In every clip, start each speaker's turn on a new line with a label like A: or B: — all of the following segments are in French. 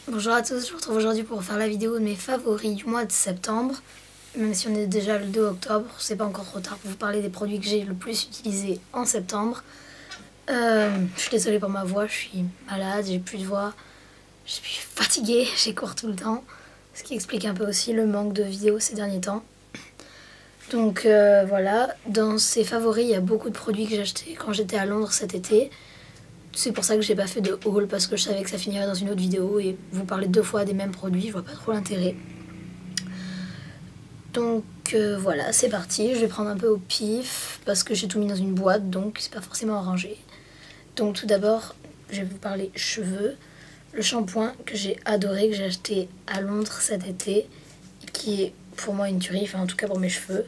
A: Bonjour à tous, je vous retrouve aujourd'hui pour faire la vidéo de mes favoris du mois de septembre. Même si on est déjà le 2 octobre, c'est pas encore trop tard pour vous parler des produits que j'ai le plus utilisés en septembre. Je suis désolée pour ma voix, je suis malade, j'ai plus de voix, je suis fatiguée, j'ai cours tout le temps. Ce qui explique un peu aussi le manque de vidéos ces derniers temps. Donc voilà, dans ces favoris, il y a beaucoup de produits que j'ai achetés quand j'étais à Londres cet été. C'est pour ça que j'ai pas fait de haul parce que je savais que ça finirait dans une autre vidéo et vous parler 2 fois des mêmes produits, je vois pas trop l'intérêt. Donc voilà, c'est parti, je vais prendre un peu au pif parce que j'ai tout mis dans une boîte donc c'est pas forcément arrangé. Donc tout d'abord, je vais vous parler cheveux. Le shampoing que j'ai adoré, que j'ai acheté à Londres cet été et qui est pour moi une tuerie, enfin en tout cas pour mes cheveux,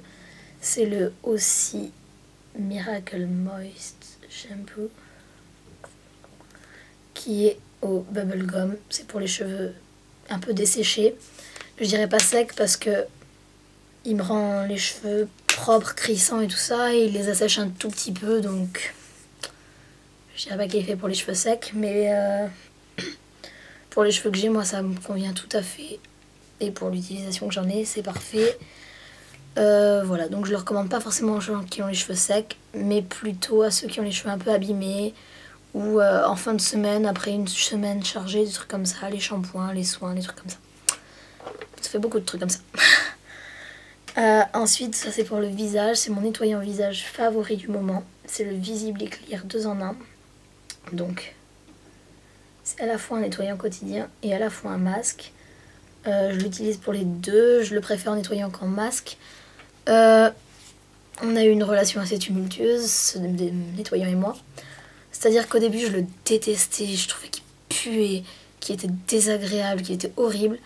A: c'est le Aussie Miracle Moist Shampoo qui est au bubblegum. C'est pour les cheveux un peu desséchés. Je dirais pas sec parce que il me rend les cheveux propres, crissants et tout ça, et il les assèche un tout petit peu, donc je dirais pas qu'il est fait pour les cheveux secs, mais pour les cheveux que j'ai, moi ça me convient tout à fait. Et pour l'utilisation que j'en ai, c'est parfait. Voilà, donc je le recommande pas forcément aux gens qui ont les cheveux secs, mais plutôt à ceux qui ont les cheveux un peu abîmés, ou en fin de semaine, après une semaine chargée, des trucs comme ça, les shampoings, les soins, les trucs comme ça. Ça fait beaucoup de trucs comme ça. Ensuite, ça c'est pour le visage, c'est mon nettoyant visage favori du moment. C'est le Visibly Clear 2 en 1. Donc, c'est à la fois un nettoyant quotidien et à la fois un masque. Je l'utilise pour les deux, je le préfère en nettoyant qu'en masque. On a eu une relation assez tumultueuse, ce nettoyant et moi. C'est-à-dire qu'au début, je le détestais, je trouvais qu'il puait, qu'il était désagréable, qu'il était horrible.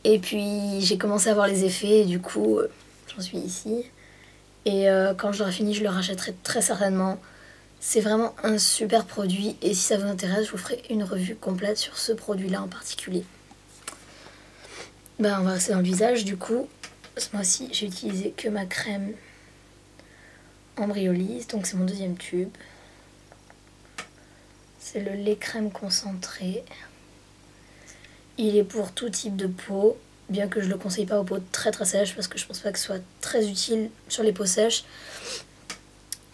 A: Et puis, j'ai commencé à voir les effets, et du coup, j'en suis ici. Et quand je l'aurai fini, je le rachèterai très certainement. C'est vraiment un super produit, et si ça vous intéresse, je vous ferai une revue complète sur ce produit-là en particulier. On va rester dans le visage, du coup. Ce mois-ci, j'ai utilisé que ma crème Embryolisse, donc c'est mon deuxième tube. C'est le lait crème concentré. Il est pour tout type de peau, bien que je le conseille pas aux peaux très très sèches parce que je pense pas que ce soit très utile sur les peaux sèches.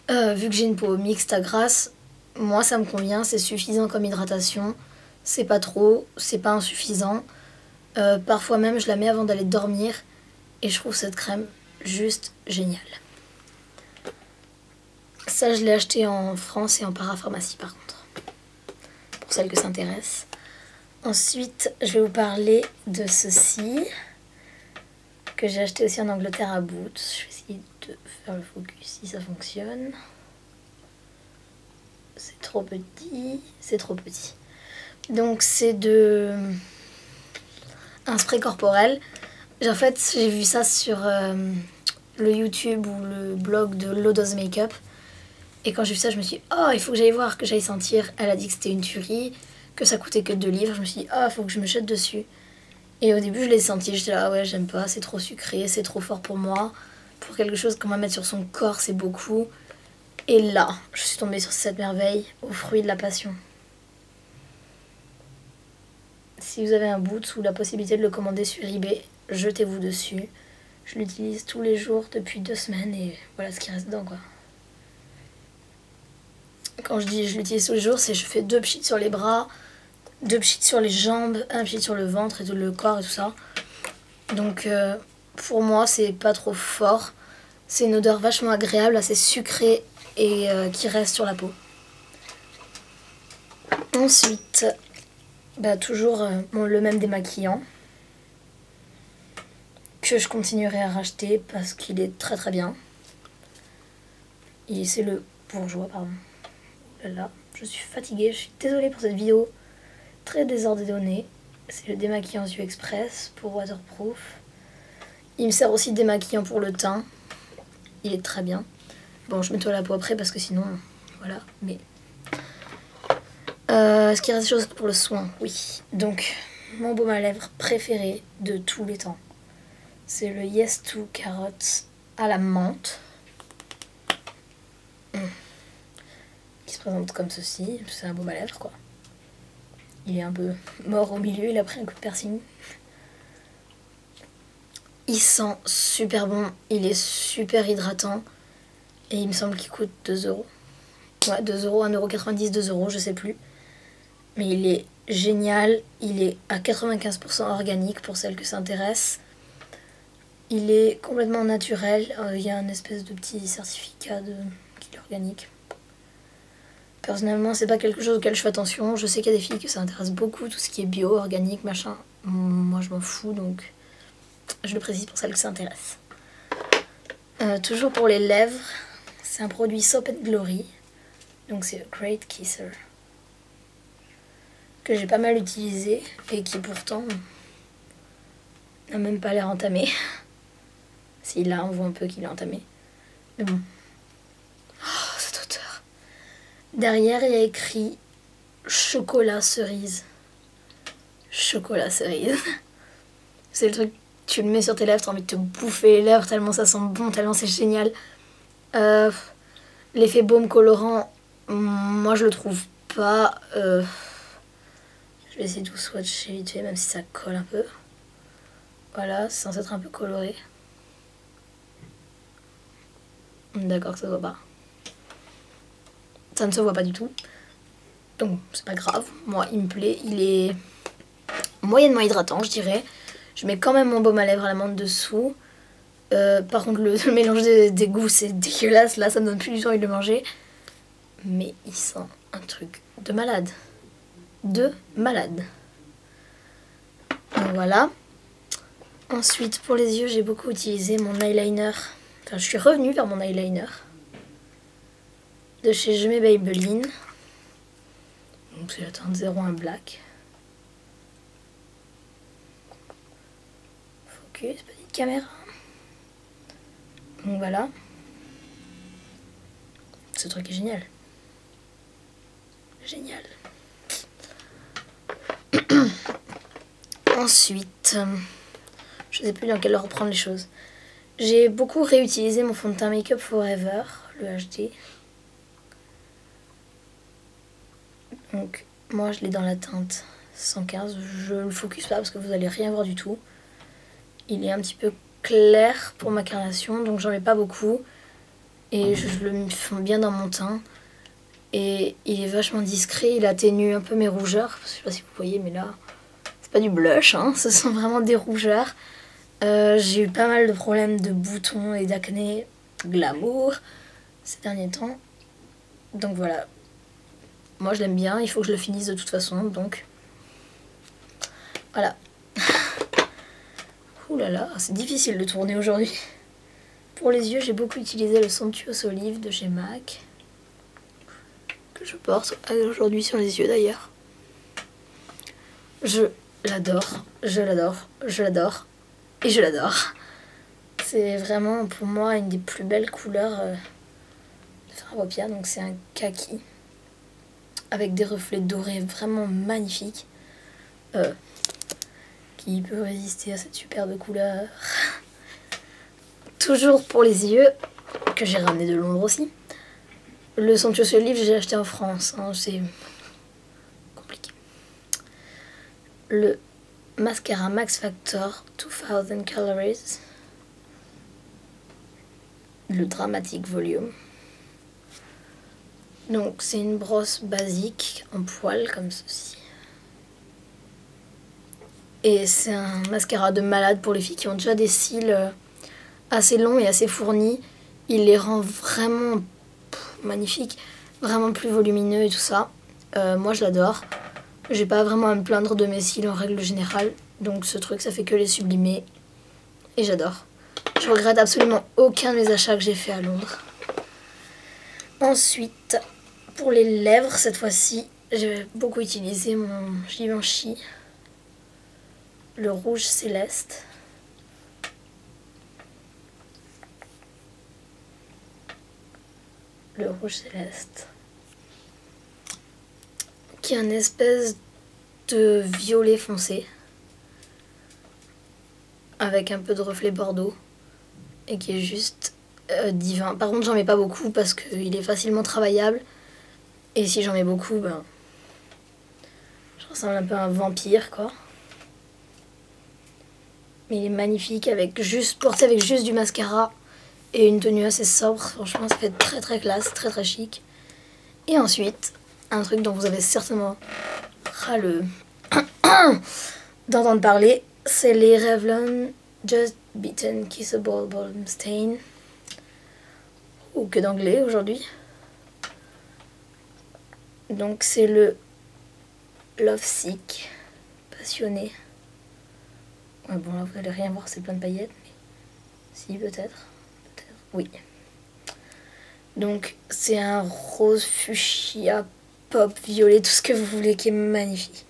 A: Vu que j'ai une peau mixte à grasse, moi ça me convient, c'est suffisant comme hydratation. C'est pas trop, c'est pas insuffisant. Parfois même je la mets avant d'aller dormir et je trouve cette crème juste géniale. Ça je l'ai acheté en France et en parapharmacie par contre, pour celles que ça intéresse. Ensuite je vais vous parler de ceci, que j'ai acheté aussi en Angleterre à Boots. Je vais essayer de faire le focus si ça fonctionne. C'est trop petit, c'est trop petit. Donc c'est un spray corporel. En fait j'ai vu ça sur le YouTube ou le blog de Low Dose Makeup. Et quand j'ai vu ça je me suis dit oh il faut que j'aille voir, que j'aille sentir. Elle a dit que c'était une tuerie, que ça coûtait que 2 livres. Je me suis dit oh il faut que je me jette dessus. Et au début je l'ai senti, j'étais là ah ouais j'aime pas, c'est trop sucré, c'est trop fort pour moi. Pour quelque chose qu'on va mettre sur son corps c'est beaucoup. Et là, je suis tombée sur cette merveille, aux fruits de la passion. Si vous avez un Boots ou la possibilité de le commander sur eBay, jetez-vous dessus. Je l'utilise tous les jours depuis 2 semaines et voilà ce qui reste dedans quoi. Quand je dis je l'utilise tous les jours, c'est je fais 2 pchits sur les bras, 2 pchits sur les jambes, 1 pchit sur le ventre et tout le corps et tout ça. Donc pour moi c'est pas trop fort. C'est une odeur vachement agréable, assez sucrée et qui reste sur la peau. Ensuite, toujours le même démaquillant que je continuerai à racheter parce qu'il est très très bien. Et c'est le Bourjois, pardon. Oh là là, je suis fatiguée, je suis désolée pour cette vidéo très désordonnée. C'est le démaquillant yeux express pour waterproof. Il me sert aussi de démaquillant pour le teint. Il est très bien. Bon, je nettoie la peau après parce que sinon, voilà, mais... Est-ce qu'il reste des choses pour le soin? Oui. Donc, mon baume à lèvres préféré de tous les temps. C'est le Yes To Carotte à la menthe. Qui se présente comme ceci. C'est un baume à lèvres, quoi. Il est un peu mort au milieu, il a pris un coup de piercing. Il sent super bon, il est super hydratant. Et il me semble qu'il coûte 2 euros. Ouais, 2 euros, 1,90 €, 2 euros, je sais plus. Mais il est génial, il est à 95% organique pour celles que ça intéresse. Il est complètement naturel, il y a un espèce de petit certificat qu'il est organique. Personnellement, c'est pas quelque chose auquel je fais attention. Je sais qu'il y a des filles que ça intéresse beaucoup, tout ce qui est bio, organique, machin. Moi, je m'en fous, donc je le précise pour celles que ça intéresse. Toujours pour les lèvres, c'est un produit Soap & Glory. Donc c'est Great Kisser. Que j'ai pas mal utilisé et qui pourtant n'a même pas l'air entamé. Si là, on voit un peu qu'il est entamé. Mais bon. Oh, cette odeur. Derrière, il y a écrit chocolat cerise. Chocolat cerise. C'est le truc, tu le mets sur tes lèvres, t'as envie de te bouffer les lèvres tellement ça sent bon, tellement c'est génial. L'effet baume colorant, moi je le trouve pas. Je vais essayer de vous swatcher vite fait, même si ça colle un peu. Voilà, c'est censé être un peu coloré. D'accord que ça se voit pas. Ça ne se voit pas du tout. Donc c'est pas grave. Moi il me plaît. Il est moyennement hydratant je dirais. Je mets quand même mon baume à lèvres à la menthe dessous. Par contre le mélange des goûts c'est dégueulasse. Là ça me donne plus du tout envie de le manger. Mais il sent un truc de malade. De malade. Donc voilà. Ensuite pour les yeux j'ai beaucoup utilisé mon eyeliner. Enfin je suis revenue vers mon eyeliner. De chez Je mets Maybelline. Donc c'est la teinte 01 Black. Focus, petite caméra. Donc voilà. Ce truc est génial. Génial. Ensuite, je sais plus dans quel ordre prendre les choses. J'ai beaucoup réutilisé mon fond de teint Make Up Forever, le HD. Donc moi je l'ai dans la teinte 115, je le focus pas parce que vous allez rien voir du tout. Il est un petit peu clair pour ma carnation, donc j'en mets pas beaucoup. Et je le fond bien dans mon teint. Et il est vachement discret, il atténue un peu mes rougeurs. Je sais pas si vous voyez, mais là, c'est pas du blush, hein, ce sont vraiment des rougeurs. J'ai eu pas mal de problèmes de boutons et d'acné glamour ces derniers temps. Donc voilà. Moi je l'aime bien, il faut que je le finisse de toute façon, donc voilà. Ouh là là, c'est difficile de tourner aujourd'hui. Pour les yeux, j'ai beaucoup utilisé le Somptuous Olive de chez MAC, que je porte aujourd'hui sur les yeux d'ailleurs. Je l'adore, je l'adore, je l'adore et je l'adore. C'est vraiment pour moi une des plus belles couleurs de fard à paupières, donc c'est un kaki avec des reflets dorés vraiment magnifiques. Qui peut résister à cette superbe couleur. Toujours pour les yeux, que j'ai ramené de Londres aussi. Le Somptuous Olive, j'ai acheté en France, hein, c'est compliqué. Le mascara Max Factor 2000 Calories. Le Dramatic Volume. Donc c'est une brosse basique en poil comme ceci. Et c'est un mascara de malade pour les filles qui ont déjà des cils assez longs et assez fournis. Il les rend vraiment magnifiques, vraiment plus volumineux et tout ça. Moi je l'adore. J'ai pas vraiment à me plaindre de mes cils en règle générale. Donc ce truc ça fait que les sublimer. Et j'adore. Je regrette absolument aucun de mes achats que j'ai fait à Londres. Ensuite, pour les lèvres cette fois-ci, j'ai beaucoup utilisé mon Givenchy. Le rouge céleste. Le rouge céleste. Qui est une espèce de violet foncé. Avec un peu de reflet bordeaux. Et qui est juste divin. Par contre, j'en mets pas beaucoup parce qu'il est facilement travaillable. Et si j'en mets beaucoup, ben, j'en ressemble un peu à un vampire quoi. Mais il est magnifique porté avec juste du mascara et une tenue assez sobre. Franchement ça fait très très classe, très très chic. Et ensuite, un truc dont vous avez certainement ras le d'entendre parler, c'est les Revlon Just Beaten Kissable Balm Stain. Ou que d'anglais aujourd'hui. Donc c'est le Love Sick passionné. Ouais, bon là vous allez rien voir, c'est plein de paillettes. Mais si peut-être. Oui. Donc c'est un rose fuchsia, pop, violet, tout ce que vous voulez qui est magnifique.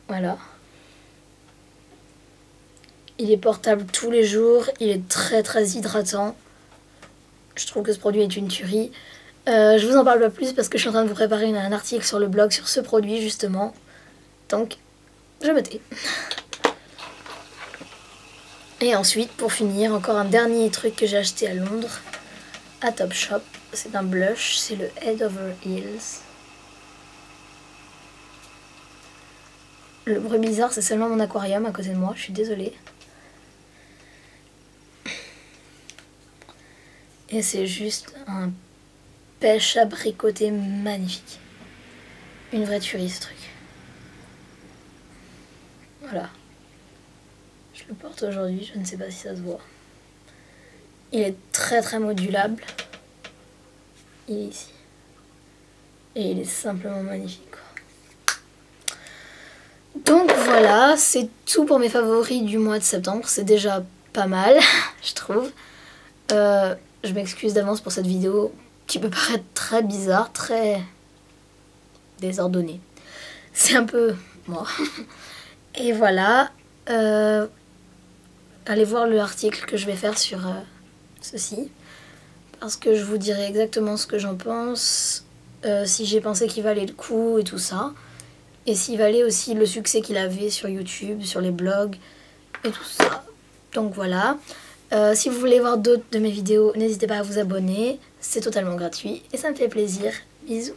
A: Voilà. Il est portable tous les jours, il est très très hydratant. Je trouve que ce produit est une tuerie. Je vous en parle pas plus parce que je suis en train de vous préparer un article sur le blog sur ce produit justement. Donc je me tais. Et ensuite, pour finir, encore un dernier truc que j'ai acheté à Londres, à Topshop. C'est un blush, c'est le Head Over Heels. Le bruit bizarre, c'est seulement mon aquarium à côté de moi, je suis désolée. Et c'est juste un pêche abricoté magnifique. Une vraie tuerie ce truc. Voilà. Je le porte aujourd'hui, je ne sais pas si ça se voit. Il est très très modulable. Il est ici. Et il est simplement magnifique. Donc voilà, c'est tout pour mes favoris du mois de septembre. C'est déjà pas mal, je trouve. Je m'excuse d'avance pour cette vidéo qui peut paraître très bizarre, très désordonnée. C'est un peu moi. Et voilà. Allez voir l'article que je vais faire sur ceci. Parce que je vous dirai exactement ce que j'en pense. Si j'ai pensé qu'il valait le coup et tout ça. Et s'il valait aussi le succès qu'il avait sur YouTube, sur les blogs et tout ça. Donc voilà. Si vous voulez voir d'autres de mes vidéos, n'hésitez pas à vous abonner. C'est totalement gratuit et ça me fait plaisir. Bisous.